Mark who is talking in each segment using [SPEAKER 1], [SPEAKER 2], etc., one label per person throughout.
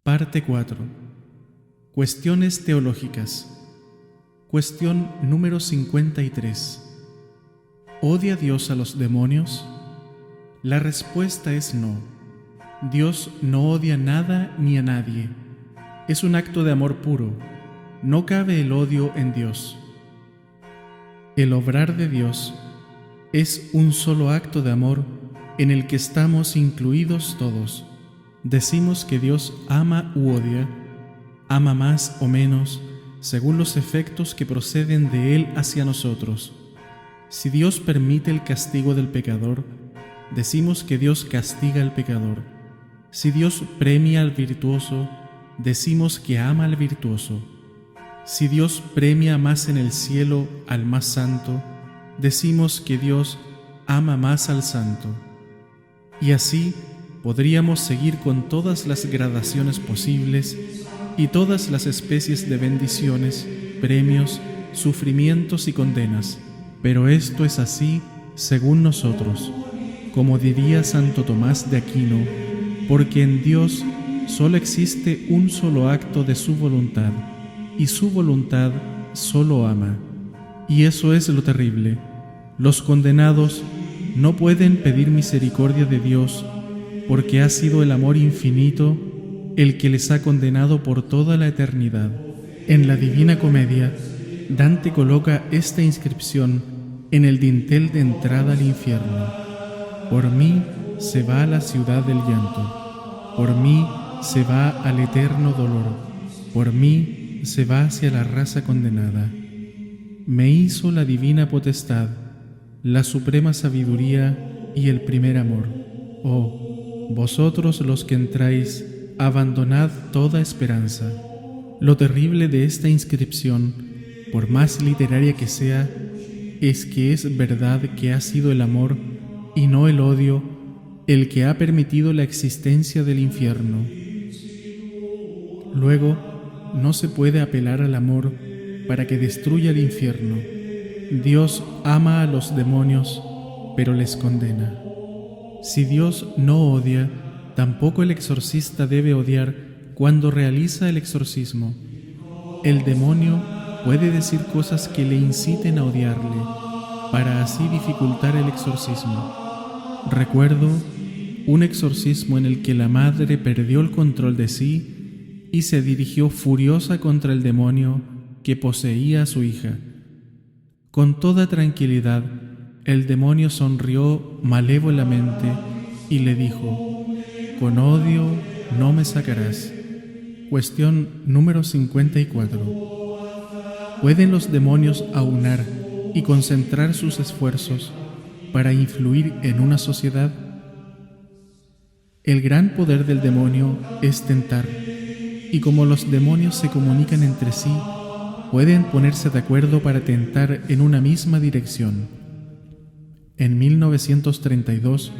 [SPEAKER 1] Parte 4. Cuestiones teológicas. Cuestión número 53. ¿Odia Dios a los demonios? La respuesta es no. Dios no odia nada ni a nadie. Es un acto de amor puro. No cabe el odio en Dios. El obrar de Dios es un solo acto de amor en el que estamos incluidos todos. Decimos que Dios ama u odia, ama más o menos, según los efectos que proceden de Él hacia nosotros. Si Dios permite el castigo del pecador, decimos que Dios castiga al pecador. Si Dios premia al virtuoso, decimos que ama al virtuoso. Si Dios premia más en el cielo al más santo, decimos que Dios ama más al santo. Y así podríamos seguir con todas las gradaciones posibles y todas las especies de bendiciones, premios, sufrimientos y condenas. Pero esto es así según nosotros, como diría Santo Tomás de Aquino, porque en Dios solo existe un solo acto de su voluntad, y su voluntad solo ama. Y eso es lo terrible. Los condenados no pueden pedir misericordia de Dios, porque ha sido el amor infinito el que les ha condenado por toda la eternidad. En la Divina Comedia, Dante coloca esta inscripción en el dintel de entrada al infierno: por mí se va a la ciudad del llanto, por mí se va al eterno dolor, por mí se va hacia la raza condenada. Me hizo la divina potestad, la suprema sabiduría y el primer amor. Oh, vosotros los que entráis, abandonad toda esperanza. Lo terrible de esta inscripción, por más literaria que sea, es que es verdad que ha sido el amor y no el odio el que ha permitido la existencia del infierno. Luego, no se puede apelar al amor para que destruya el infierno. Dios ama a los demonios, pero les condena. Si Dios no odia, tampoco el exorcista debe odiar cuando realiza el exorcismo. El demonio puede decir cosas que le inciten a odiarle, para así dificultar el exorcismo. Recuerdo un exorcismo en el que la madre perdió el control de sí y se dirigió furiosa contra el demonio que poseía a su hija. Con toda tranquilidad, el demonio sonrió malévolamente y le dijo: con odio no me sacarás. Cuestión número 54. ¿Pueden los demonios aunar y concentrar sus esfuerzos para influir en una sociedad? El gran poder del demonio es tentar, y como los demonios se comunican entre sí, pueden ponerse de acuerdo para tentar en una misma dirección. En 1932,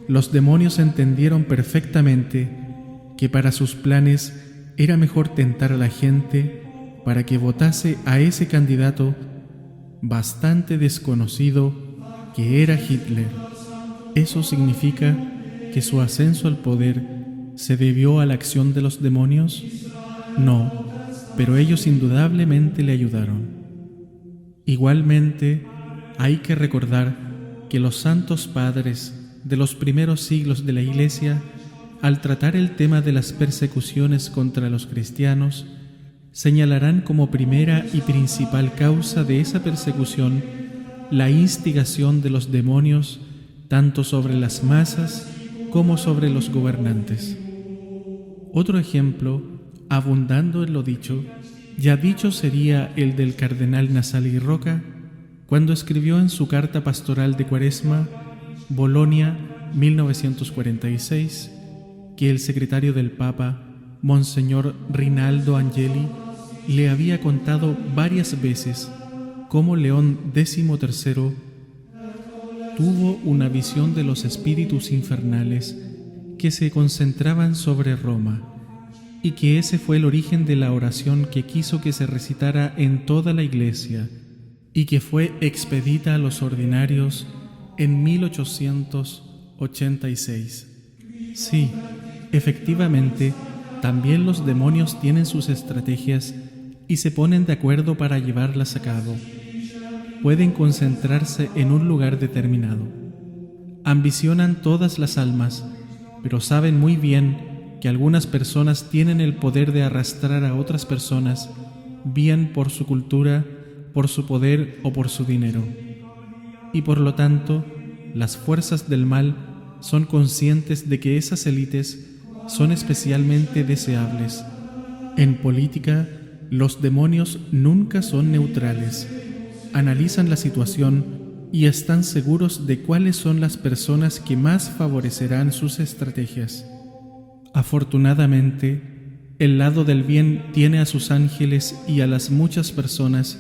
[SPEAKER 1] los demonios entendieron perfectamente que para sus planes era mejor tentar a la gente para que votase a ese candidato bastante desconocido que era Hitler. ¿Eso significa que su ascenso al poder se debió a la acción de los demonios? No, pero ellos indudablemente le ayudaron. Igualmente, hay que recordar que los santos padres de los primeros siglos de la Iglesia, al tratar el tema de las persecuciones contra los cristianos, señalarán como primera y principal causa de esa persecución la instigación de los demonios tanto sobre las masas como sobre los gobernantes. Otro ejemplo, abundando en lo dicho, ya dicho sería el del cardenal Nassali Roca, cuando escribió en su carta pastoral de Cuaresma, Bolonia, 1946, que el secretario del Papa, Monseñor Rinaldo Angeli, le había contado varias veces cómo León XIII tuvo una visión de los espíritus infernales que se concentraban sobre Roma, y que ese fue el origen de la oración que quiso que se recitara en toda la Iglesia y que fue expedita a los ordinarios en 1886. Sí, efectivamente, también los demonios tienen sus estrategias y se ponen de acuerdo para llevarlas a cabo. Pueden concentrarse en un lugar determinado. Ambicionan todas las almas, pero saben muy bien que algunas personas tienen el poder de arrastrar a otras personas, bien por su cultura, por su poder o por su dinero. Y por lo tanto, las fuerzas del mal son conscientes de que esas élites son especialmente deseables. En política, los demonios nunca son neutrales. Analizan la situación y están seguros de cuáles son las personas que más favorecerán sus estrategias. Afortunadamente, el lado del bien tiene a sus ángeles y a las muchas personas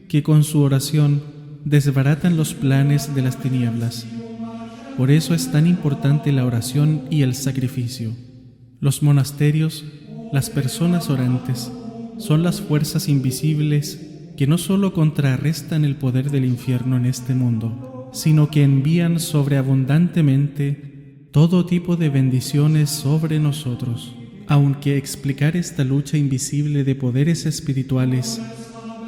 [SPEAKER 1] que con su oración desbaratan los planes de las tinieblas. Por eso es tan importante la oración y el sacrificio. Los monasterios, las personas orantes, son las fuerzas invisibles que no solo contrarrestan el poder del infierno en este mundo, sino que envían sobreabundantemente todo tipo de bendiciones sobre nosotros. Aunque explicar esta lucha invisible de poderes espirituales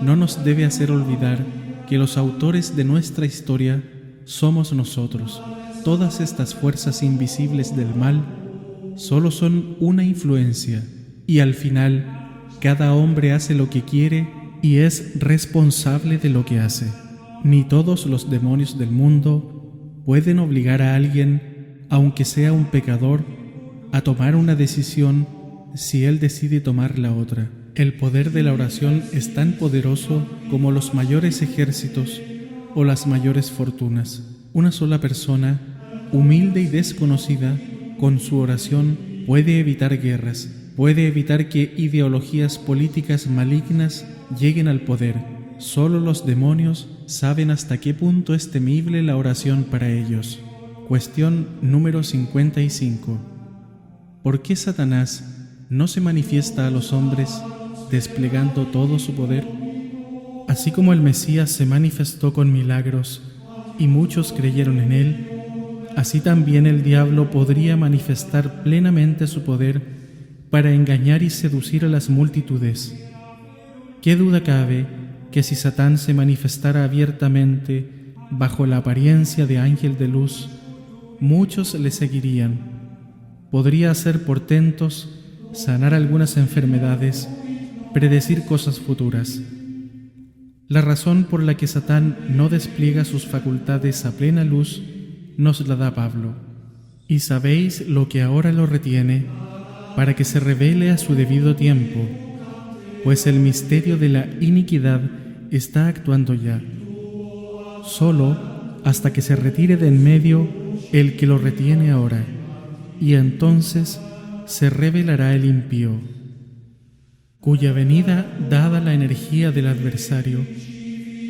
[SPEAKER 1] no nos debe hacer olvidar que los autores de nuestra historia somos nosotros. Todas estas fuerzas invisibles del mal solo son una influencia, y al final cada hombre hace lo que quiere y es responsable de lo que hace. Ni todos los demonios del mundo pueden obligar a alguien, aunque sea un pecador, a tomar una decisión si él decide tomar la otra. El poder de la oración es tan poderoso como los mayores ejércitos o las mayores fortunas. Una sola persona, humilde y desconocida, con su oración puede evitar guerras, puede evitar que ideologías políticas malignas lleguen al poder. Solo los demonios saben hasta qué punto es temible la oración para ellos. Cuestión número 55. ¿Por qué Satanás no se manifiesta a los hombres desplegando todo su poder? Así como el Mesías se manifestó con milagros y muchos creyeron en él, así también el diablo podría manifestar plenamente su poder para engañar y seducir a las multitudes. ¿Qué duda cabe que si Satán se manifestara abiertamente bajo la apariencia de ángel de luz, muchos le seguirían? Podría hacer portentos, sanar algunas enfermedades, predecir cosas futuras. La razón por la que Satán no despliega sus facultades a plena luz nos la da Pablo. Y sabéis lo que ahora lo retiene, para que se revele a su debido tiempo, pues el misterio de la iniquidad está actuando ya. Solo hasta que se retire de en medio el que lo retiene ahora, y entonces se revelará el impío, cuya venida, dada la energía del adversario,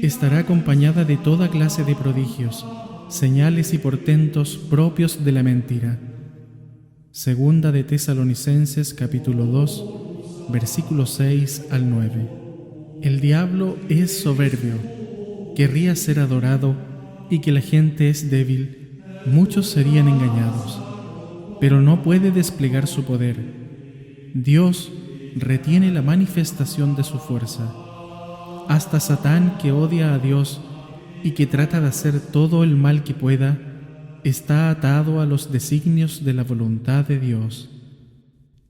[SPEAKER 1] estará acompañada de toda clase de prodigios, señales y portentos propios de la mentira. Segunda de Tesalonicenses capítulo 2, versículos 6 al 9. El diablo es soberbio, querría ser adorado, y que la gente es débil, muchos serían engañados, pero no puede desplegar su poder. Dios retiene la manifestación de su fuerza. Hasta Satán, que odia a Dios y que trata de hacer todo el mal que pueda, está atado a los designios de la voluntad de Dios.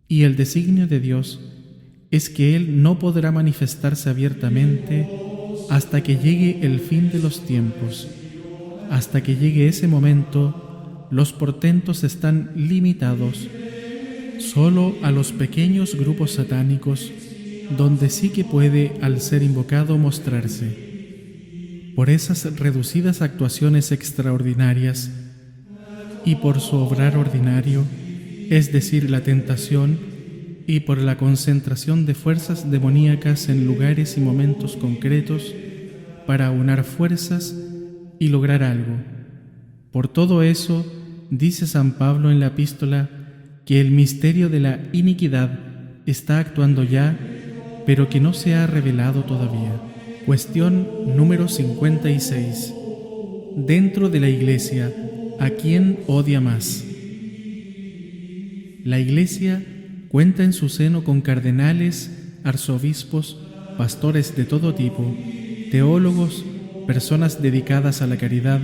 [SPEAKER 1] Y el designio de Dios es que Él no podrá manifestarse abiertamente hasta que llegue el fin de los tiempos. Hasta que llegue ese momento, los portentos están limitados solo a los pequeños grupos satánicos, donde sí que puede, al ser invocado, mostrarse. Por esas reducidas actuaciones extraordinarias y por su obrar ordinario, es decir, la tentación, y por la concentración de fuerzas demoníacas en lugares y momentos concretos para aunar fuerzas y lograr algo. Por todo eso, dice San Pablo en la epístola que el misterio de la iniquidad está actuando ya, pero que no se ha revelado todavía. Cuestión número 56. Dentro de la Iglesia, ¿a quién odia más? La Iglesia cuenta en su seno con cardenales, arzobispos, pastores de todo tipo, teólogos, personas dedicadas a la caridad,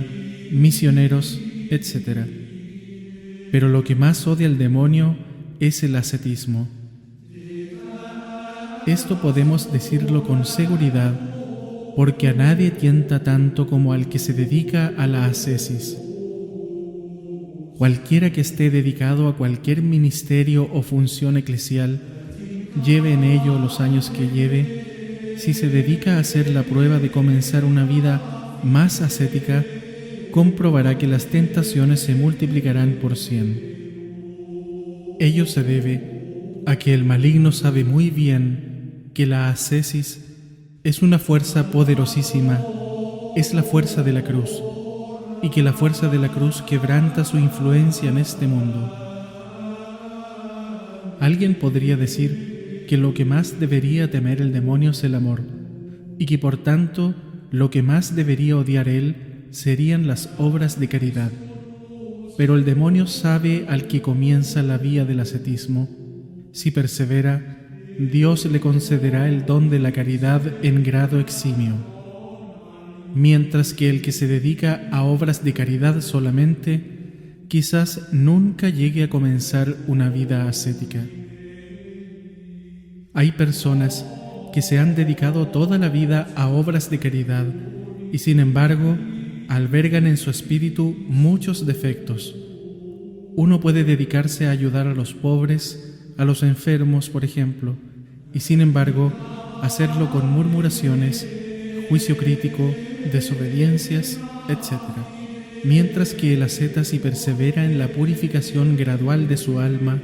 [SPEAKER 1] misioneros, etc. Pero lo que más odia el demonio es el ascetismo. Esto podemos decirlo con seguridad, porque a nadie tienta tanto como al que se dedica a la ascesis. Cualquiera que esté dedicado a cualquier ministerio o función eclesial, lleve en ello los años que lleve, si se dedica a hacer la prueba de comenzar una vida más ascética, comprobará que las tentaciones se multiplicarán por 100. Ello se debe a que el maligno sabe muy bien que la ascesis es una fuerza poderosísima, es la fuerza de la cruz, y que la fuerza de la cruz quebranta su influencia en este mundo. Alguien podría decir que lo que más debería temer el demonio es el amor, y que por tanto lo que más debería odiar él serían las obras de caridad. Pero el demonio sabe al que comienza la vía del ascetismo. Si persevera, Dios le concederá el don de la caridad en grado eximio, mientras que el que se dedica a obras de caridad solamente, quizás nunca llegue a comenzar una vida ascética. Hay personas que se han dedicado toda la vida a obras de caridad y sin embargo albergan en su espíritu muchos defectos. Uno puede dedicarse a ayudar a los pobres, a los enfermos, por ejemplo, y sin embargo hacerlo con murmuraciones, juicio crítico, desobediencias, etc. Mientras que el asceta, si persevera en la purificación gradual de su alma,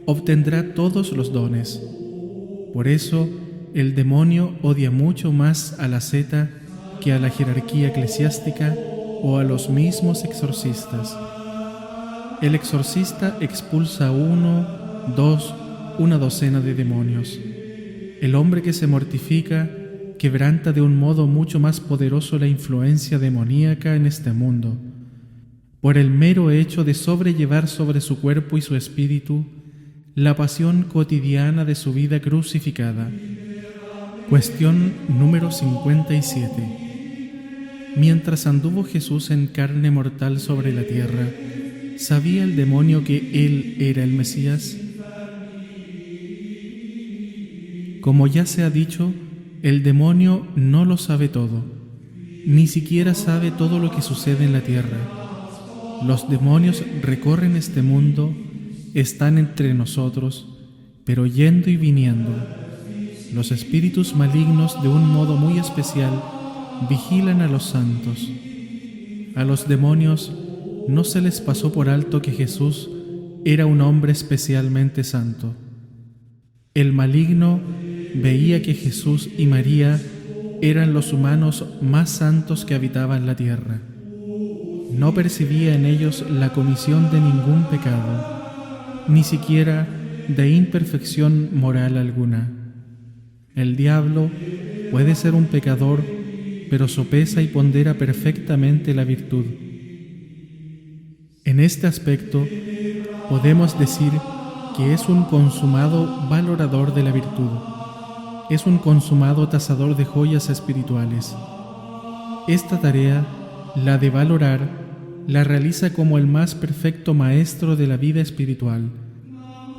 [SPEAKER 1] obtendrá todos los dones. Por eso, el demonio odia mucho más al asceta que a la jerarquía eclesiástica o a los mismos exorcistas. El exorcista expulsa 1, 2, una docena de demonios. El hombre que se mortifica quebranta de un modo mucho más poderoso la influencia demoníaca en este mundo, por el mero hecho de sobrellevar sobre su cuerpo y su espíritu la pasión cotidiana de su vida crucificada. Cuestión número 57. Mientras anduvo Jesús en carne mortal sobre la tierra, ¿sabía el demonio que Él era el Mesías? Como ya se ha dicho, el demonio no lo sabe todo, ni siquiera sabe todo lo que sucede en la tierra. Los demonios recorren este mundo, están entre nosotros, pero yendo y viniendo. Los espíritus malignos, de un modo muy especial, vigilan a los santos. A los demonios no se les pasó por alto que Jesús era un hombre especialmente santo. El maligno veía que Jesús y María eran los humanos más santos que habitaban la tierra. No percibía en ellos la comisión de ningún pecado, ni siquiera de imperfección moral alguna. El diablo puede ser un pecador, pero sopesa y pondera perfectamente la virtud. En este aspecto, podemos decir que es un consumado valorador de la virtud. Es un consumado tasador de joyas espirituales. Esta tarea, la de valorar, la realiza como el más perfecto maestro de la vida espiritual.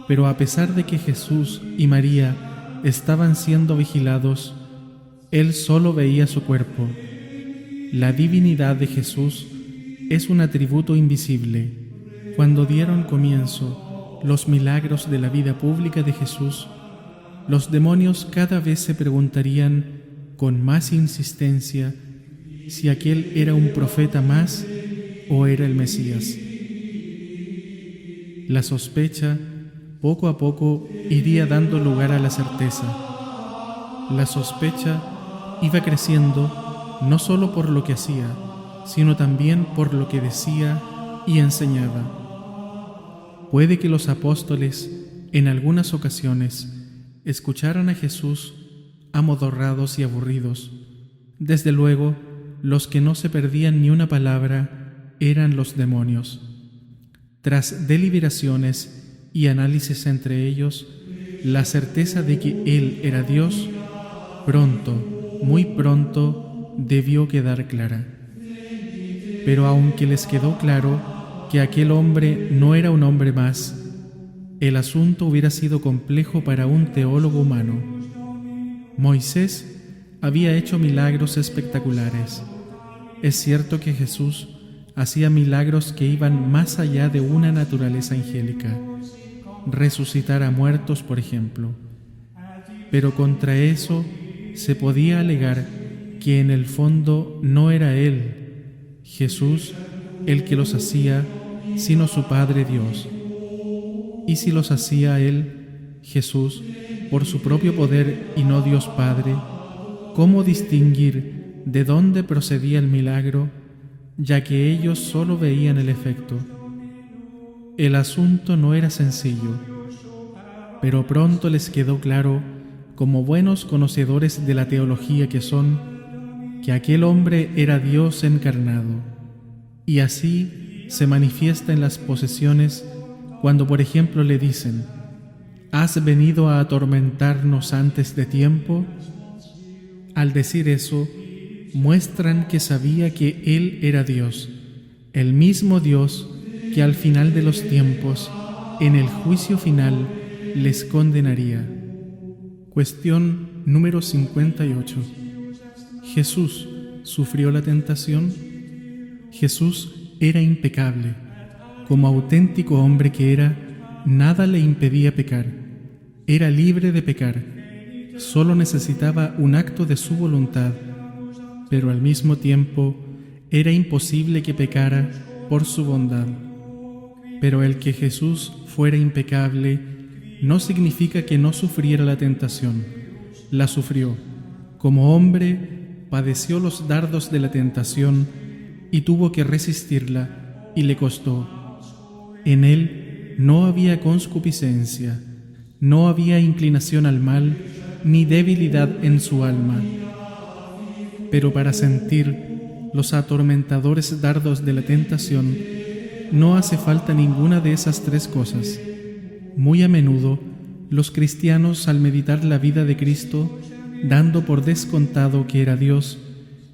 [SPEAKER 1] Pero a pesar de que Jesús y María estaban siendo vigilados, Él solo veía su cuerpo. La divinidad de Jesús es un atributo invisible. Cuando dieron comienzo los milagros de la vida pública de Jesús, los demonios cada vez se preguntarían con más insistencia si aquel era un profeta más o era el Mesías. La sospecha, poco a poco, iría dando lugar a la certeza. La sospecha iba creciendo no solo por lo que hacía, sino también por lo que decía y enseñaba. Puede que los apóstoles, en algunas ocasiones, escucharan a Jesús amodorrados y aburridos. Desde luego, los que no se perdían ni una palabra eran los demonios. Tras deliberaciones, y análisis entre ellos, la certeza de que Él era Dios, pronto, muy pronto, debió quedar clara. Pero aunque les quedó claro que aquel hombre no era un hombre más, el asunto hubiera sido complejo para un teólogo humano. Moisés había hecho milagros espectaculares. Es cierto que Jesús hacía milagros que iban más allá de una naturaleza angélica, resucitar a muertos, por ejemplo. Pero contra eso se podía alegar que en el fondo no era Él, Jesús, el que los hacía, sino su Padre Dios. Y si los hacía Él, Jesús, por su propio poder y no Dios Padre, ¿cómo distinguir de dónde procedía el milagro, ya que ellos solo veían el efecto? El asunto no era sencillo, pero pronto les quedó claro, como buenos conocedores de la teología que son, que aquel hombre era Dios encarnado, y así se manifiesta en las posesiones cuando, por ejemplo, le dicen: ¿has venido a atormentarnos antes de tiempo? Al decir eso, muestran que sabía que Él era Dios, el mismo Dios que al final de los tiempos, en el juicio final, les condenaría. Cuestión número 58. ¿Jesús sufrió la tentación? Jesús era impecable. Como auténtico hombre que era, nada le impedía pecar. Era libre de pecar. Solo necesitaba un acto de su voluntad, pero al mismo tiempo era imposible que pecara por su bondad. Pero el que Jesús fuera impecable no significa que no sufriera la tentación. La sufrió. Como hombre, padeció los dardos de la tentación y tuvo que resistirla, y le costó. En él no había concupiscencia, no había inclinación al mal, ni debilidad en su alma. Pero para sentir los atormentadores dardos de la tentación, no hace falta ninguna de esas tres cosas. Muy a menudo, los cristianos, al meditar la vida de Cristo, dando por descontado que era Dios,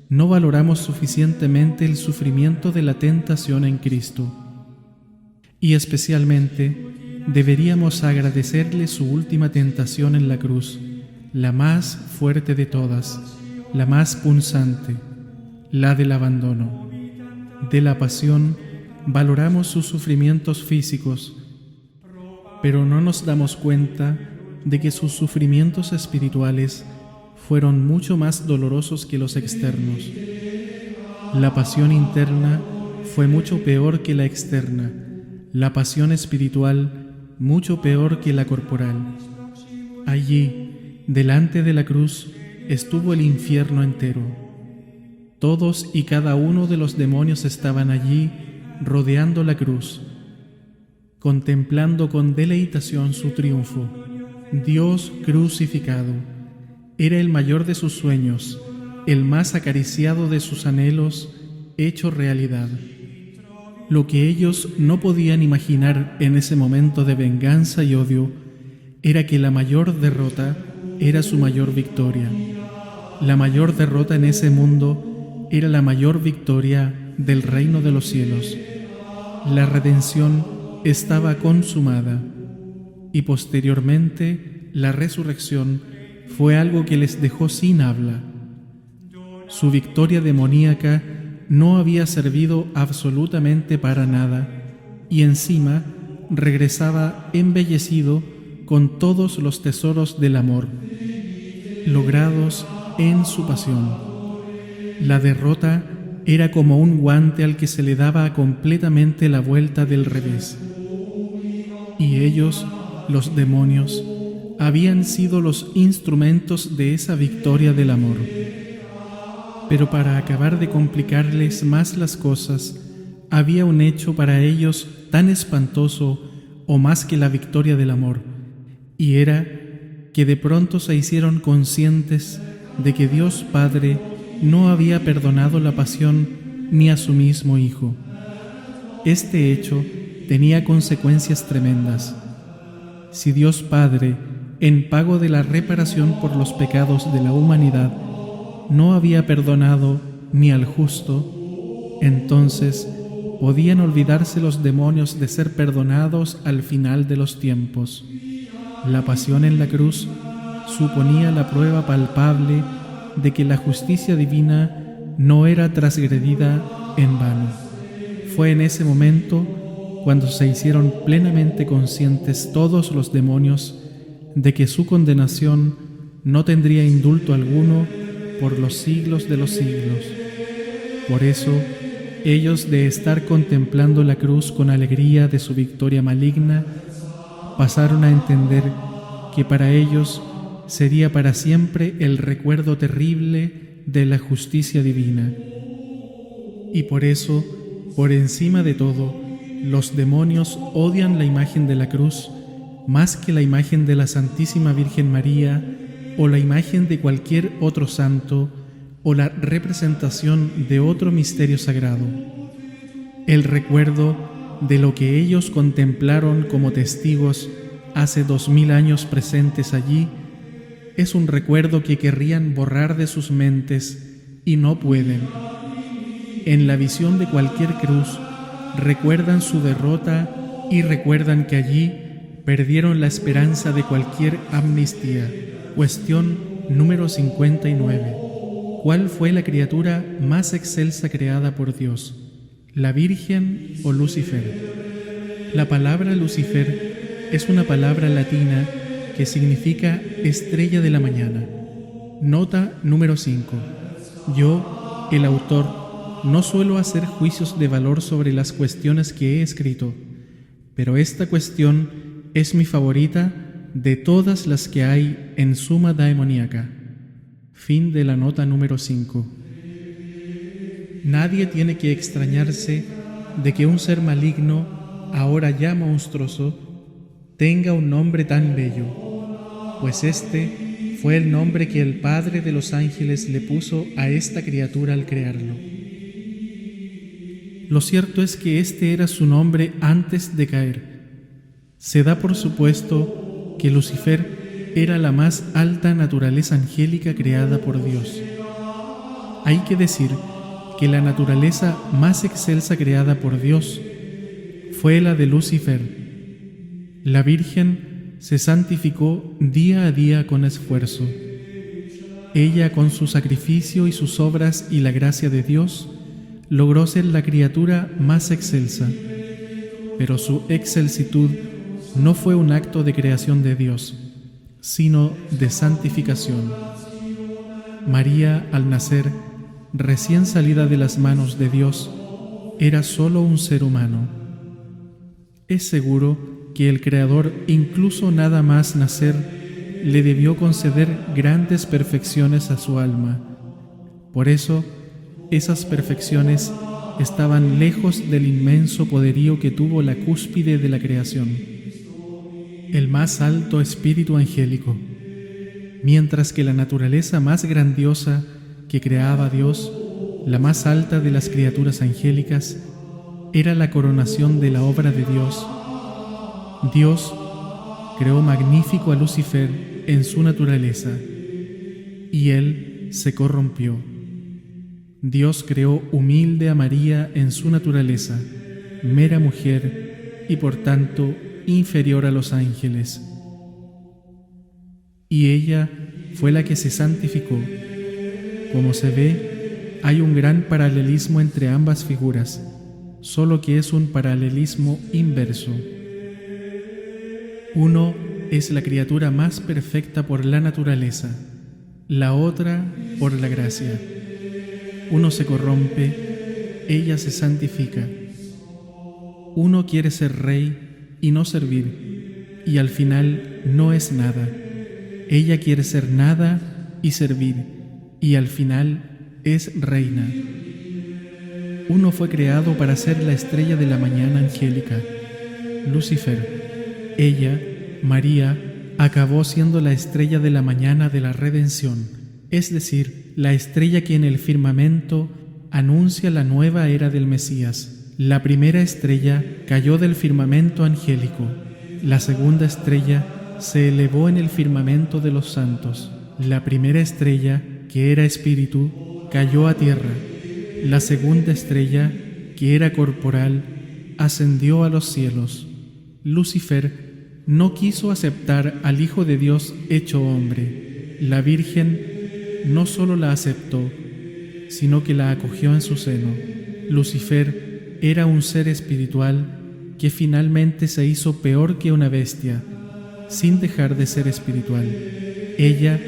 [SPEAKER 1] no valoramos suficientemente el sufrimiento de la tentación en Cristo. Y especialmente, deberíamos agradecerle su última tentación en la cruz, la más fuerte de todas, la más punzante, la del abandono. De la pasión valoramos sus sufrimientos físicos, pero no nos damos cuenta de que sus sufrimientos espirituales fueron mucho más dolorosos que los externos. La pasión interna fue mucho peor que la externa, la pasión espiritual mucho peor que la corporal. Allí, delante de la cruz, estuvo el infierno entero. Todos y cada uno de los demonios estaban allí, rodeando la cruz, contemplando con deleitación su triunfo. Dios crucificado era el mayor de sus sueños, el más acariciado de sus anhelos, hecho realidad. Lo que ellos no podían imaginar en ese momento de venganza y odio era que la mayor derrota era su mayor victoria. La mayor derrota en ese mundo era la mayor victoria del reino de los cielos. La redención estaba consumada y posteriormente la resurrección fue algo que les dejó sin habla. Su victoria demoníaca no había servido absolutamente para nada y encima regresaba embellecido con todos los tesoros del amor, logrados en su pasión. La derrota era como un guante al que se le daba completamente la vuelta del revés. Y ellos, los demonios, habían sido los instrumentos de esa victoria del amor. Pero para acabar de complicarles más las cosas, había un hecho para ellos tan espantoso o más que la victoria del amor, y era que de pronto se hicieron conscientes de que Dios Padre no había perdonado la pasión ni a su mismo Hijo. Este hecho tenía consecuencias tremendas. si Dios Padre, en pago de la reparación por los pecados de la humanidad, no había perdonado ni al justo, entonces podían olvidarse los demonios de ser perdonados al final de los tiempos. La pasión en la cruz suponía la prueba palpable de que la justicia divina no era transgredida en vano. Fue en ese momento cuando se hicieron plenamente conscientes todos los demonios de que su condenación no tendría indulto alguno por los siglos de los siglos. Por eso, ellos, de estar contemplando la cruz con alegría de su victoria maligna, pasaron a entender que para ellos sería para siempre el recuerdo terrible de la justicia divina. Y por eso, por encima de todo, los demonios odian la imagen de la cruz más que la imagen de la Santísima Virgen María o la imagen de cualquier otro santo o la representación de otro misterio sagrado. El recuerdo de lo que ellos contemplaron como testigos hace 2000 años presentes allí es un recuerdo que querrían borrar de sus mentes y no pueden. En la visión de cualquier cruz recuerdan su derrota y recuerdan que allí perdieron la esperanza de cualquier amnistía. Cuestión número 59. ¿Cuál fue la criatura más excelsa creada por Dios? ¿La Virgen o Lucifer? La palabra Lucifer es una palabra latina que significa estrella de la mañana. Nota número 5. Yo, el autor, no suelo hacer juicios de valor sobre las cuestiones que he escrito, pero esta cuestión es mi favorita de todas las que hay en Summa Daemoniaca. Fin de la nota número 5. Nadie tiene que extrañarse de que un ser maligno, ahora ya monstruoso, tenga un nombre tan bello, pues este fue el nombre que el Padre de los ángeles le puso a esta criatura al crearlo. Lo cierto es que este era su nombre antes de caer. Se da por supuesto que Lucifer era la más alta naturaleza angélica creada por Dios. Hay que decir que la naturaleza más excelsa creada por Dios fue la de Lucifer. La Virgen se santificó día a día con esfuerzo. Ella, con su sacrificio y sus obras y la gracia de Dios, logró ser la criatura más excelsa, pero su excelsitud no fue un acto de creación de Dios, sino de santificación. María, al nacer, recién salida de las manos de Dios, era solo un ser humano. Es seguro que el Creador, incluso nada más nacer, le debió conceder grandes perfecciones a su alma. Por eso, esas perfecciones estaban lejos del inmenso poderío que tuvo la cúspide de la creación, el más alto espíritu angélico, mientras que la naturaleza más grandiosa que creaba Dios, la más alta de las criaturas angélicas, era la coronación de la obra de Dios. Dios creó magnífico a Lucifer en su naturaleza, y él se corrompió. Dios creó humilde a María en su naturaleza, mera mujer y por tanto inferior a los ángeles. Y ella fue la que se santificó. Como se ve, hay un gran paralelismo entre ambas figuras, solo que es un paralelismo inverso. Uno es la criatura más perfecta por la naturaleza, la otra por la gracia. Uno se corrompe, ella se santifica. Uno quiere ser rey y no servir, y al final no es nada. Ella quiere ser nada y servir, y al final es reina. Uno fue creado para ser la estrella de la mañana angélica, Lucifer. Ella, María, acabó siendo la estrella de la mañana de la redención, es decir, la estrella que en el firmamento anuncia la nueva era del Mesías. La primera estrella cayó del firmamento angélico, La segunda estrella se elevó en el firmamento de los santos. La primera estrella, que era espíritu, cayó a tierra. La segunda estrella, que era corporal, ascendió a los cielos. Lucifer no quiso aceptar al Hijo de Dios hecho hombre. La Virgen no solo la aceptó, sino que la acogió en su seno. Lucifer era un ser espiritual que finalmente se hizo peor que una bestia, sin dejar de ser espiritual. Ella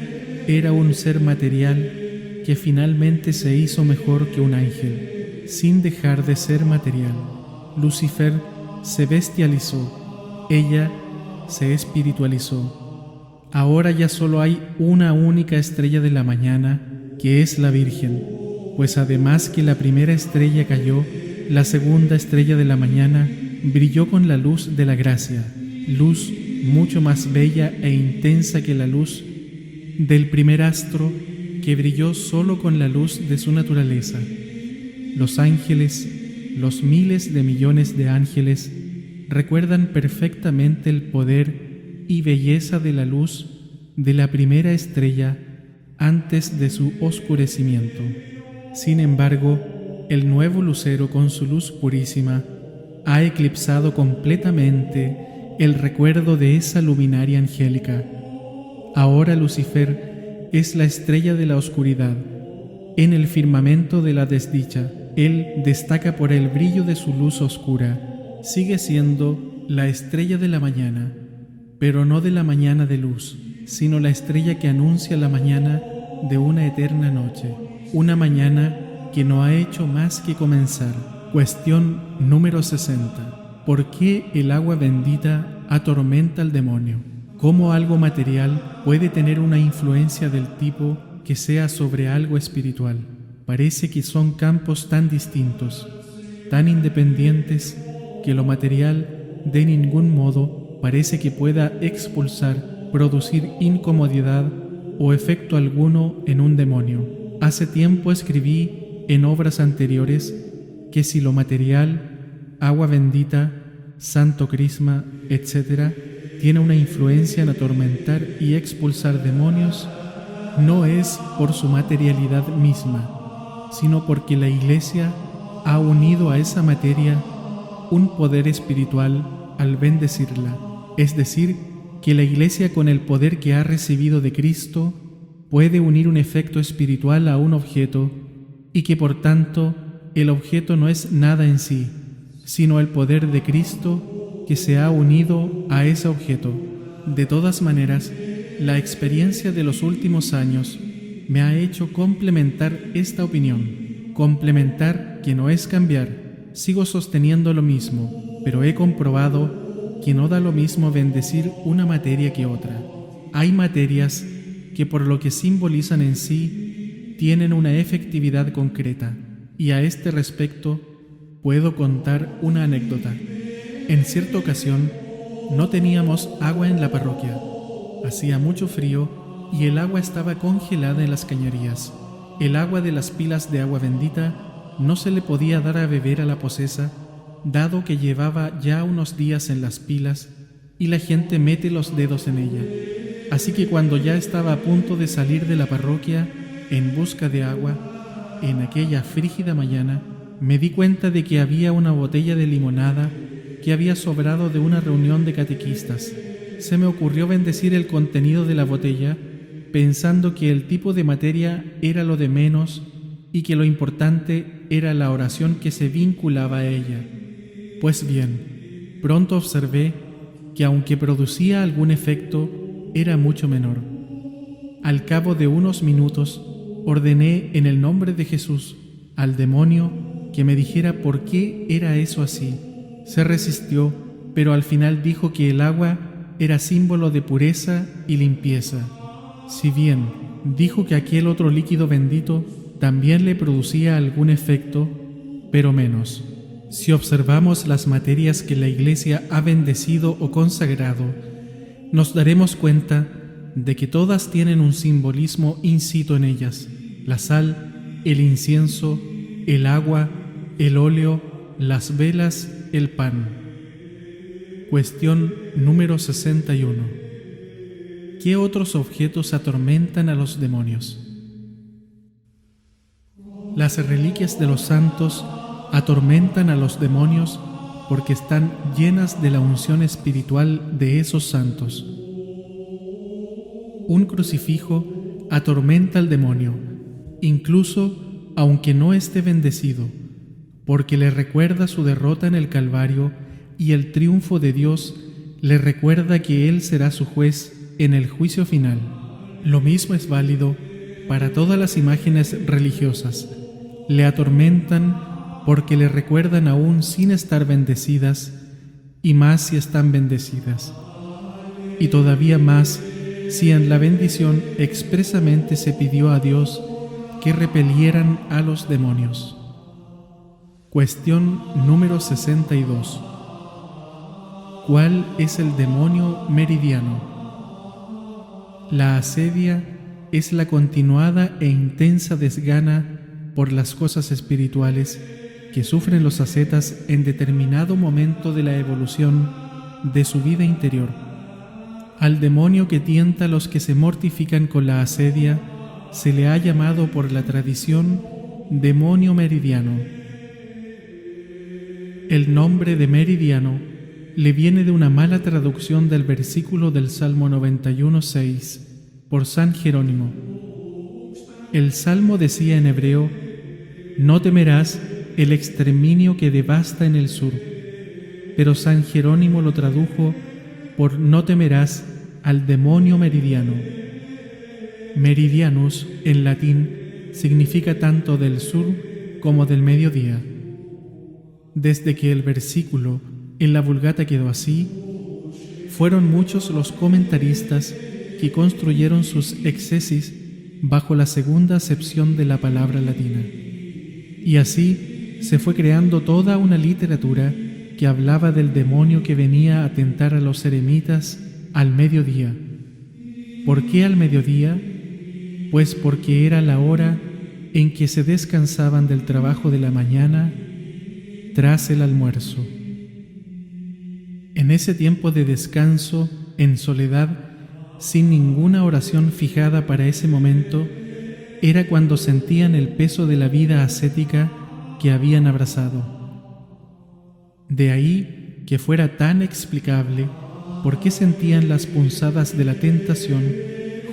[SPEAKER 1] era un ser material que finalmente se hizo mejor que un ángel, sin dejar de ser material. Lucifer se bestializó, ella se espiritualizó. Ahora ya solo hay una única estrella de la mañana, que es la Virgen, pues además que la primera estrella cayó, la segunda estrella de la mañana brilló con la luz de la gracia, luz mucho más bella e intensa que la luz del primer astro que brilló solo con la luz de su naturaleza. Los ángeles, los miles de millones de ángeles, recuerdan perfectamente el poder y belleza de la luz de la primera estrella antes de su oscurecimiento. Sin embargo, el nuevo lucero con su luz purísima ha eclipsado completamente el recuerdo de esa luminaria angélica. Ahora Lucifer es la estrella de la oscuridad. En el firmamento de la desdicha, él destaca por el brillo de su luz oscura. Sigue siendo la estrella de la mañana, pero no de la mañana de luz, sino la estrella que anuncia la mañana de una eterna noche, una mañana que no ha hecho más que comenzar. Cuestión número 60. ¿Por qué el agua bendita atormenta al demonio? ¿Cómo algo material puede tener una influencia del tipo que sea sobre algo espiritual? Parece que son campos tan distintos, tan independientes, que lo material de ningún modo parece que pueda expulsar, producir incomodidad o efecto alguno en un demonio. Hace tiempo escribí en obras anteriores que si lo material, agua bendita, santo crisma, etc., tiene una influencia en atormentar y expulsar demonios, no es por su materialidad misma, sino porque la Iglesia ha unido a esa materia un poder espiritual al bendecirla. Es decir, que la Iglesia, con el poder que ha recibido de Cristo, puede unir un efecto espiritual a un objeto, y que por tanto el objeto no es nada en sí, sino el poder de Cristo que se ha unido a ese objeto. De todas maneras, la experiencia de los últimos años me ha hecho complementar esta opinión. Complementar, que no es cambiar. Sigo sosteniendo lo mismo, pero he comprobado que no da lo mismo bendecir una materia que otra. Hay materias que, por lo que simbolizan en sí, tienen una efectividad concreta, y a este respecto puedo contar una anécdota. En cierta ocasión no teníamos agua en la parroquia. Hacía mucho frío y el agua estaba congelada en las cañerías. El agua de las pilas de agua bendita no se le podía dar a beber a la posesa, dado que llevaba ya unos días en las pilas y la gente mete los dedos en ella. Así que cuando ya estaba a punto de salir de la parroquia en busca de agua, en aquella frígida mañana, me di cuenta de que había una botella de limonada que había sobrado de una reunión de catequistas. Se me ocurrió bendecir el contenido de la botella, pensando que el tipo de materia era lo de menos y que lo importante era la oración que se vinculaba a ella. Pues bien, pronto observé que aunque producía algún efecto, era mucho menor. Al cabo de unos minutos, ordené en el nombre de Jesús al demonio que me dijera por qué era eso así. Se resistió, pero al final dijo que el agua era símbolo de pureza y limpieza. Si bien dijo que aquel otro líquido bendito también le producía algún efecto, pero menos. Si observamos las materias que la Iglesia ha bendecido o consagrado, nos daremos cuenta de que todas tienen un simbolismo insito en ellas: la sal, el incienso, el agua, el óleo, las velas, el pan. Cuestión número 61. ¿Qué otros objetos atormentan a los demonios? Las reliquias de los santos atormentan a los demonios porque están llenas de la unción espiritual de esos santos. Un crucifijo atormenta al demonio, incluso aunque no esté bendecido, porque le recuerda su derrota en el Calvario y el triunfo de Dios le recuerda que Él será su juez en el juicio final. Lo mismo es válido para todas las imágenes religiosas. Le atormentan porque le recuerdan aún sin estar bendecidas, y más si están bendecidas, y todavía más si en la bendición expresamente se pidió a Dios que repelieran a los demonios. Cuestión número 62. ¿Cuál es el demonio meridiano? La asedia es la continuada e intensa desgana por las cosas espirituales que sufren los ascetas en determinado momento de la evolución de su vida interior. Al demonio que tienta a los que se mortifican con la asedia se le ha llamado por la tradición demonio meridiano. El nombre de meridiano le viene de una mala traducción del versículo del Salmo 91:6 por San Jerónimo. El Salmo decía en hebreo: «No temerás el exterminio que devasta en el sur», pero San Jerónimo lo tradujo por «no temerás al demonio meridiano». Meridianus, en latín, significa tanto del sur como del mediodía. Desde que el versículo en la Vulgata quedó así, fueron muchos los comentaristas que construyeron sus exesis bajo la segunda acepción de la palabra latina. Y así se fue creando toda una literatura que hablaba del demonio que venía a tentar a los eremitas al mediodía. ¿Por qué al mediodía? Pues porque era la hora en que se descansaban del trabajo de la mañana tras el almuerzo. En ese tiempo de descanso, en soledad, sin ninguna oración fijada para ese momento, era cuando sentían el peso de la vida ascética que habían abrazado. De ahí que fuera tan explicable por qué sentían las punzadas de la tentación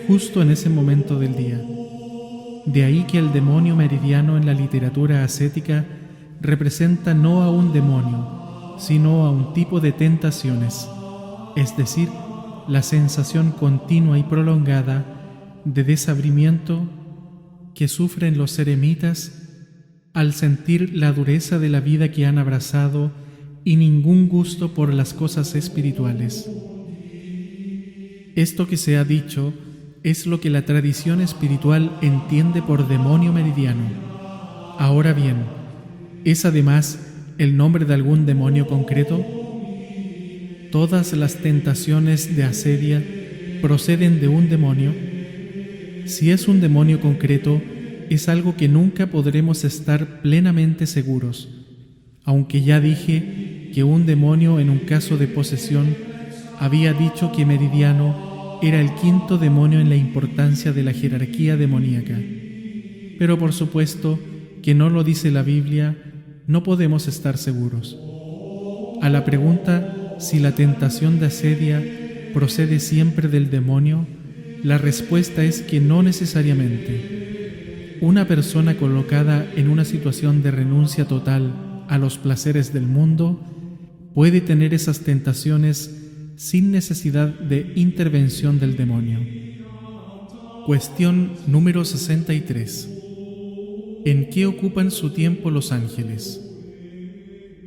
[SPEAKER 1] justo en ese momento del día. De ahí que el demonio meridiano en la literatura ascética representa no a un demonio, sino a un tipo de tentaciones, es decir, la sensación continua y prolongada de desabrimiento que sufren los eremitas al sentir la dureza de la vida que han abrazado y ningún gusto por las cosas espirituales. Esto que se ha dicho es lo que la tradición espiritual entiende por demonio meridiano. Ahora bien, ¿es además el nombre de algún demonio concreto? ¿Todas las tentaciones de asedia proceden de un demonio? Si es un demonio concreto, es algo que nunca podremos estar plenamente seguros, aunque ya dije que un demonio en un caso de posesión había dicho que Meridiano era el quinto demonio en la importancia de la jerarquía demoníaca. Pero por supuesto que no lo dice la Biblia, no podemos estar seguros. A la pregunta si la tentación de asedia procede siempre del demonio, la respuesta es que no necesariamente. Una persona colocada en una situación de renuncia total a los placeres del mundo puede tener esas tentaciones sin necesidad de intervención del demonio. Cuestión número 63. ¿En qué ocupan su tiempo los ángeles?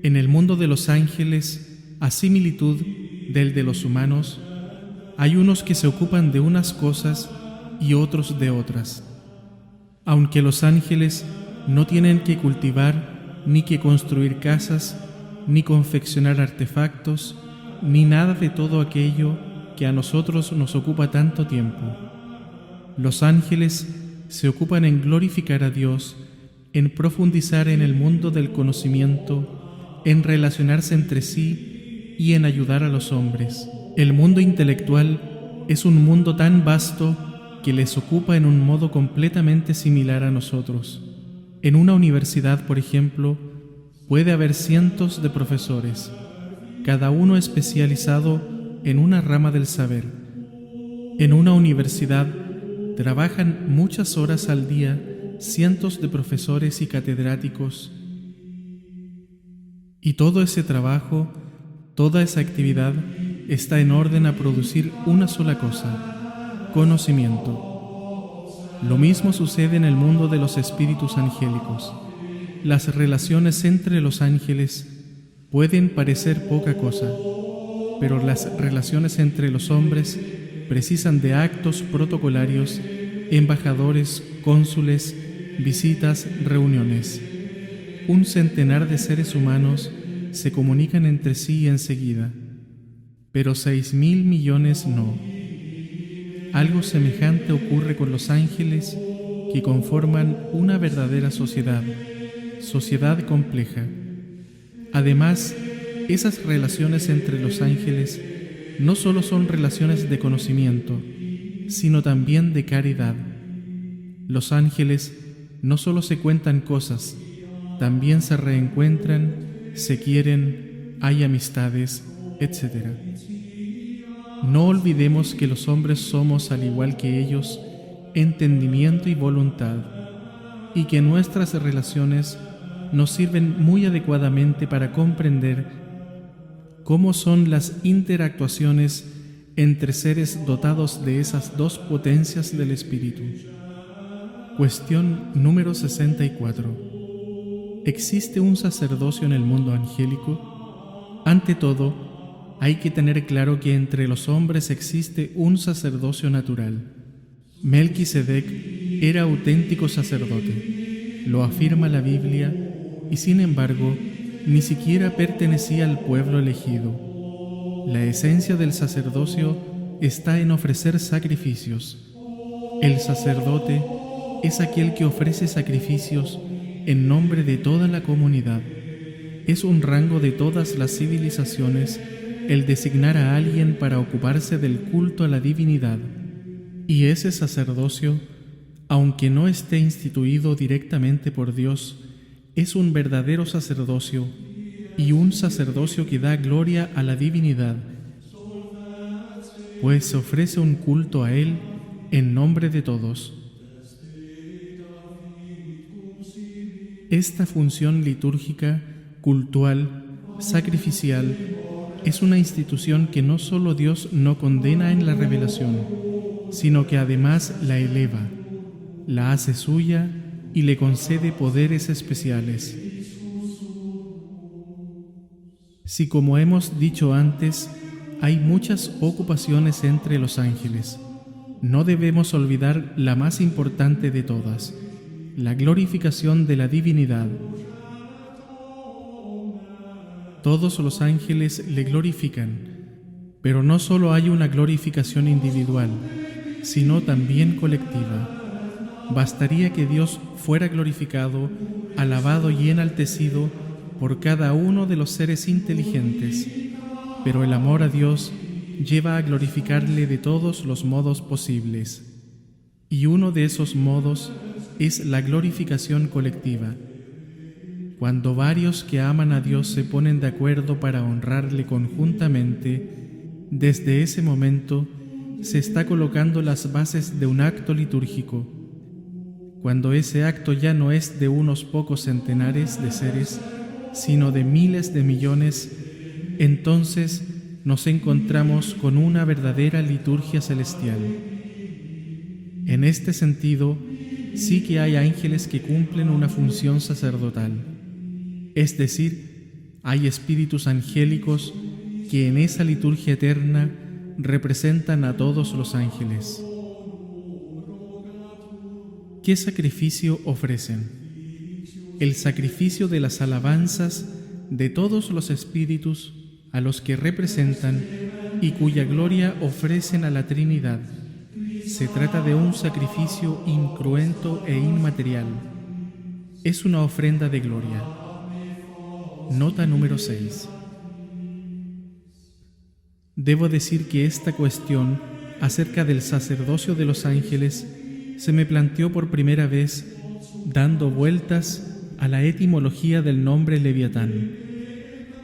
[SPEAKER 1] En el mundo de los ángeles, a similitud del de los humanos, hay unos que se ocupan de unas cosas y otros de otras. Aunque los ángeles no tienen que cultivar, ni que construir casas, ni confeccionar artefactos, ni nada de todo aquello que a nosotros nos ocupa tanto tiempo. Los ángeles se ocupan en glorificar a Dios, en profundizar en el mundo del conocimiento, en relacionarse entre sí y en ayudar a los hombres. El mundo intelectual es un mundo tan vasto que les ocupa en un modo completamente similar a nosotros. En una universidad, por ejemplo, puede haber cientos de profesores, cada uno especializado en una rama del saber. En una universidad trabajan muchas horas al día cientos de profesores y catedráticos, y todo ese trabajo, toda esa actividad está en orden a producir una sola cosa: conocimiento. Lo mismo sucede en el mundo de los espíritus angélicos. Las relaciones entre los ángeles pueden parecer poca cosa, pero las relaciones entre los hombres precisan de actos protocolarios, embajadores, cónsules, visitas, reuniones. 100.000 de seres humanos se comunican entre sí enseguida, pero 6.000 millones no. Algo semejante ocurre con los ángeles, que conforman una verdadera sociedad compleja. Además, esas relaciones entre los ángeles no solo son relaciones de conocimiento, sino también de caridad. Los ángeles no solo se cuentan cosas, también se reencuentran, se quieren, hay amistades, etc. No olvidemos que los hombres somos, al igual que ellos, entendimiento y voluntad, y que nuestras relaciones nos sirven muy adecuadamente para comprender cómo son las interactuaciones entre seres dotados de esas dos potencias del espíritu. Cuestión número 64. ¿Existe un sacerdocio en el mundo angélico? Ante todo, hay que tener claro que entre los hombres existe un sacerdocio natural. Melquisedec era auténtico sacerdote, lo afirma la Biblia, y sin embargo, ni siquiera pertenecía al pueblo elegido. La esencia del sacerdocio está en ofrecer sacrificios. El sacerdote es aquel que ofrece sacrificios en nombre de toda la comunidad. Es un rango de todas las civilizaciones el designar a alguien para ocuparse del culto a la divinidad. Y ese sacerdocio, aunque no esté instituido directamente por Dios, es un verdadero sacerdocio, y un sacerdocio que da gloria a la divinidad, pues se ofrece un culto a Él en nombre de todos. Esta función litúrgica, cultual, sacrificial, es una institución que no solo Dios no condena en la revelación, sino que además la eleva, la hace suya y le concede poderes especiales. Si, como hemos dicho antes, hay muchas ocupaciones entre los ángeles, no debemos olvidar la más importante de todas, la glorificación de la divinidad. Todos los ángeles le glorifican, pero no solo hay una glorificación individual, sino también colectiva. Bastaría que Dios fuera glorificado, alabado y enaltecido por cada uno de los seres inteligentes, pero el amor a Dios lleva a glorificarle de todos los modos posibles, y uno de esos modos es la glorificación colectiva. Cuando varios que aman a Dios se ponen de acuerdo para honrarle conjuntamente, desde ese momento se está colocando las bases de un acto litúrgico. Cuando ese acto ya no es de unos pocos centenares de seres, sino de miles de millones, entonces nos encontramos con una verdadera liturgia celestial. En este sentido, sí que hay ángeles que cumplen una función sacerdotal. Es decir, hay espíritus angélicos que en esa liturgia eterna representan a todos los ángeles. ¿Qué sacrificio ofrecen? El sacrificio de las alabanzas de todos los espíritus a los que representan y cuya gloria ofrecen a la Trinidad. Se trata de un sacrificio incruento e inmaterial. Es una ofrenda de gloria. Nota número 6. Debo decir que esta cuestión acerca del sacerdocio de los ángeles se me planteó por primera vez dando vueltas a la etimología del nombre Leviatán.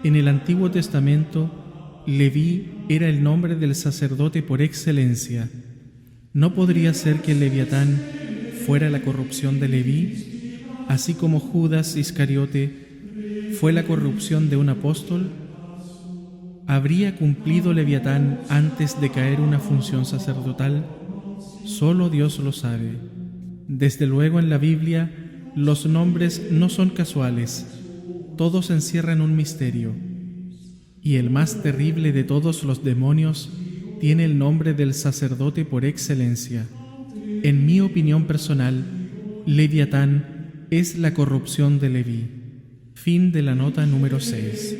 [SPEAKER 1] En el Antiguo Testamento, Leví era el nombre del sacerdote por excelencia. ¿No podría ser que el Leviatán fuera la corrupción de Leví, así como Judas Iscariote fue la corrupción de un apóstol? ¿Habría cumplido Leviatán antes de caer una función sacerdotal? Solo Dios lo sabe. Desde luego en la Biblia los nombres no son casuales, todos encierran un misterio, y el más terrible de todos los demonios tiene el nombre del sacerdote por excelencia. En mi opinión personal, Leviatán es la corrupción de Leví. Fin de la nota número 6.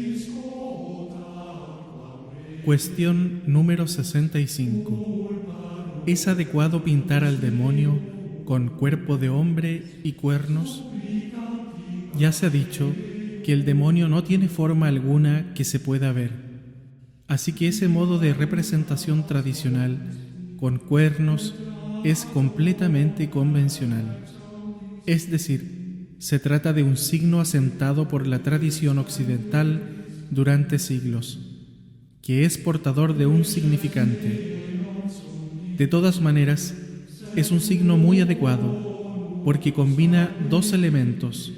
[SPEAKER 1] Cuestión número 65. ¿Es adecuado pintar al demonio con cuerpo de hombre y cuernos? Ya se ha dicho que el demonio no tiene forma alguna que se pueda ver, así que ese modo de representación tradicional con cuernos es completamente convencional. Es decir, se trata de un signo asentado por la tradición occidental durante siglos, que es portador de un significante. De todas maneras, es un signo muy adecuado porque combina dos elementos: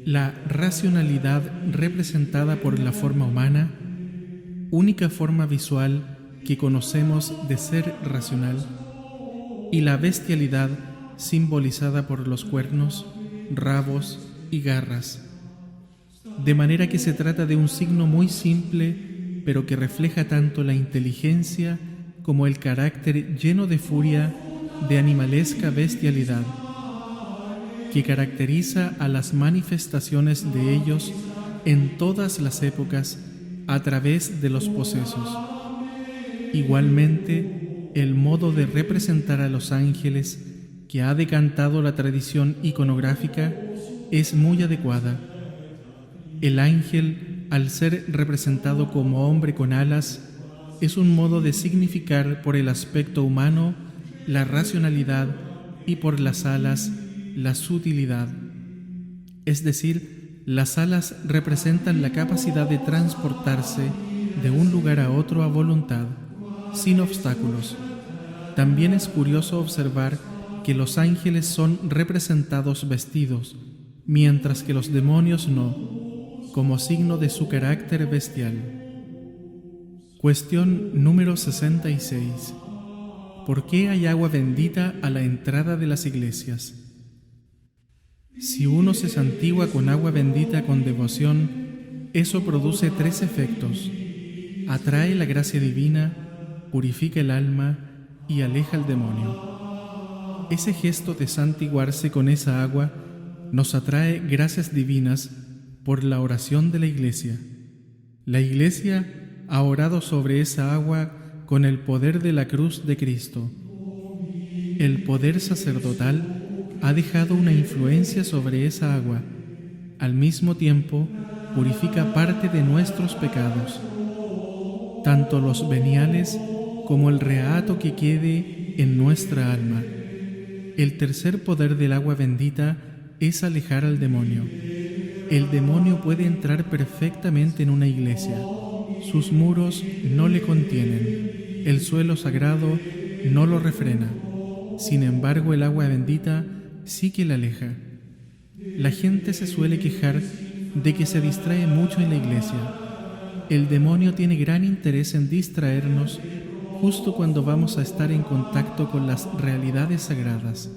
[SPEAKER 1] la racionalidad representada por la forma humana, única forma visual que conocemos de ser racional, y la bestialidad simbolizada por los cuernos, rabos y garras. De manera que se trata de un signo muy simple, pero que refleja tanto la inteligencia como el carácter lleno de furia de animalesca bestialidad, que caracteriza a las manifestaciones de ellos en todas las épocas a través de los posesos. Igualmente, el modo de representar a los ángeles que ha decantado la tradición iconográfica es muy adecuada. El ángel, al ser representado como hombre con alas, es un modo de significar por el aspecto humano la racionalidad y por las alas la sutilidad. Es decir, las alas representan la capacidad de transportarse de un lugar a otro a voluntad, sin obstáculos. También es curioso observar que los ángeles son representados vestidos, mientras que los demonios no, como signo de su carácter bestial. Cuestión número 66. ¿Por qué hay agua bendita a la entrada de las iglesias? Si uno se santigua con agua bendita con devoción, eso produce tres efectos: atrae la gracia divina, purifica el alma y aleja el demonio. Ese gesto de santiguarse con esa agua nos atrae gracias divinas por la oración de la Iglesia. La Iglesia ha orado sobre esa agua con el poder de la cruz de Cristo. El poder sacerdotal ha dejado una influencia sobre esa agua. Al mismo tiempo, purifica parte de nuestros pecados, tanto los veniales como el reato que quede en nuestra alma. El tercer poder del agua bendita es alejar al demonio. El demonio puede entrar perfectamente en una iglesia. Sus muros no le contienen. El suelo sagrado no lo refrena. Sin embargo, el agua bendita sí que la aleja. La gente se suele quejar de que se distrae mucho en la iglesia. El demonio tiene gran interés en distraernos justo cuando vamos a estar en contacto con las realidades sagradas.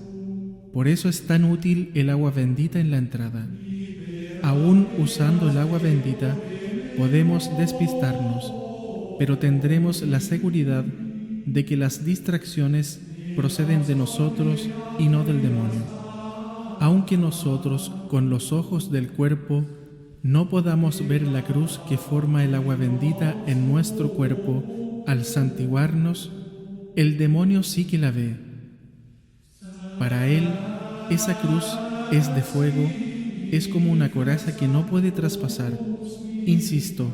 [SPEAKER 1] Por eso es tan útil el agua bendita en la entrada. Aún usando el agua bendita, podemos despistarnos, pero tendremos la seguridad de que las distracciones proceden de nosotros y no del demonio. Aunque nosotros, con los ojos del cuerpo, no podamos ver la cruz que forma el agua bendita en nuestro cuerpo al santiguarnos, el demonio sí que la ve. Para él, esa cruz es de fuego, es como una coraza que no puede traspasar. Insisto,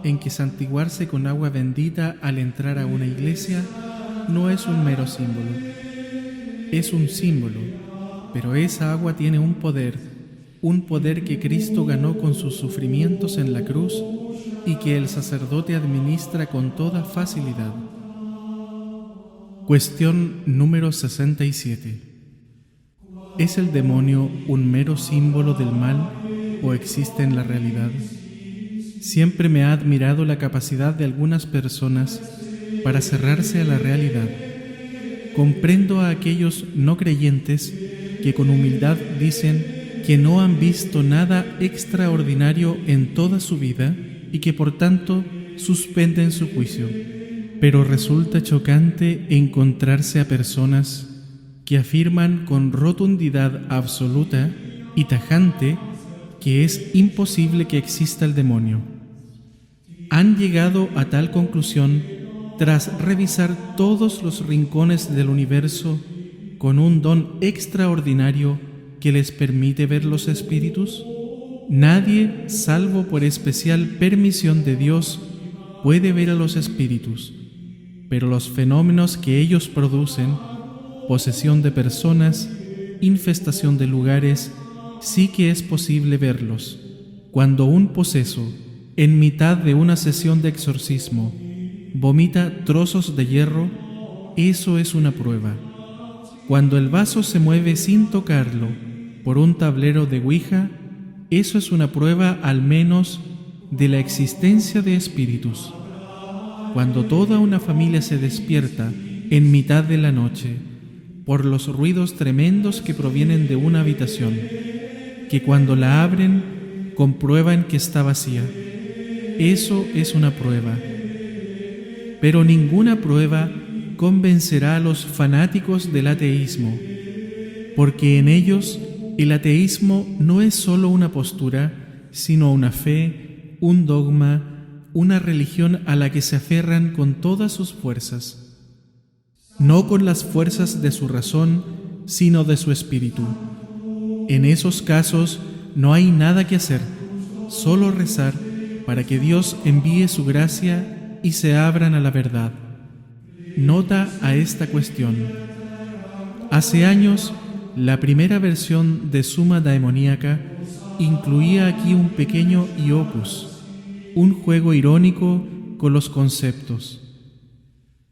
[SPEAKER 1] en que santiguarse con agua bendita al entrar a una iglesia no es un mero símbolo. Es un símbolo, pero esa agua tiene un poder que Cristo ganó con sus sufrimientos en la cruz y que el sacerdote administra con toda facilidad. Cuestión número 67. ¿Es el demonio un mero símbolo del mal o existe en la realidad? Siempre me ha admirado la capacidad de algunas personas para cerrarse a la realidad. Comprendo a aquellos no creyentes que con humildad dicen que no han visto nada extraordinario en toda su vida y que por tanto suspenden su juicio. Pero resulta chocante encontrarse a personas que afirman con rotundidad absoluta y tajante que es imposible que exista el demonio. Han llegado a tal conclusión tras revisar todos los rincones del universo con un don extraordinario que les permite ver los espíritus. Nadie, salvo por especial permisión de Dios, puede ver a los espíritus, pero los fenómenos que ellos producen, posesión de personas, infestación de lugares, sí que es posible verlos. Cuando un poseso, en mitad de una sesión de exorcismo, vomita trozos de hierro, eso es una prueba. Cuando el vaso se mueve sin tocarlo por un tablero de Ouija, eso es una prueba al menos de la existencia de espíritus. Cuando toda una familia se despierta en mitad de la noche por los ruidos tremendos que provienen de una habitación, que cuando la abren comprueban que está vacía, eso es una prueba. Pero ninguna prueba convencerá a los fanáticos del ateísmo, porque en ellos el ateísmo no es solo una postura, sino una fe, un dogma, una religión a la que se aferran con todas sus fuerzas, no con las fuerzas de su razón, sino de su espíritu. En esos casos no hay nada que hacer, solo rezar para que Dios envíe su gracia y se abran a la verdad. Nota a esta cuestión. Hace años, la primera versión de Summa Daemoníaca incluía aquí un pequeño iopus, un juego irónico con los conceptos.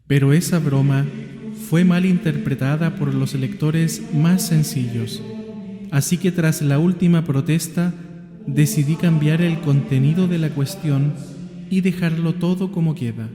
[SPEAKER 1] Pero esa broma fue mal interpretada por los lectores más sencillos, así que tras la última protesta decidí cambiar el contenido de la cuestión y dejarlo todo como queda.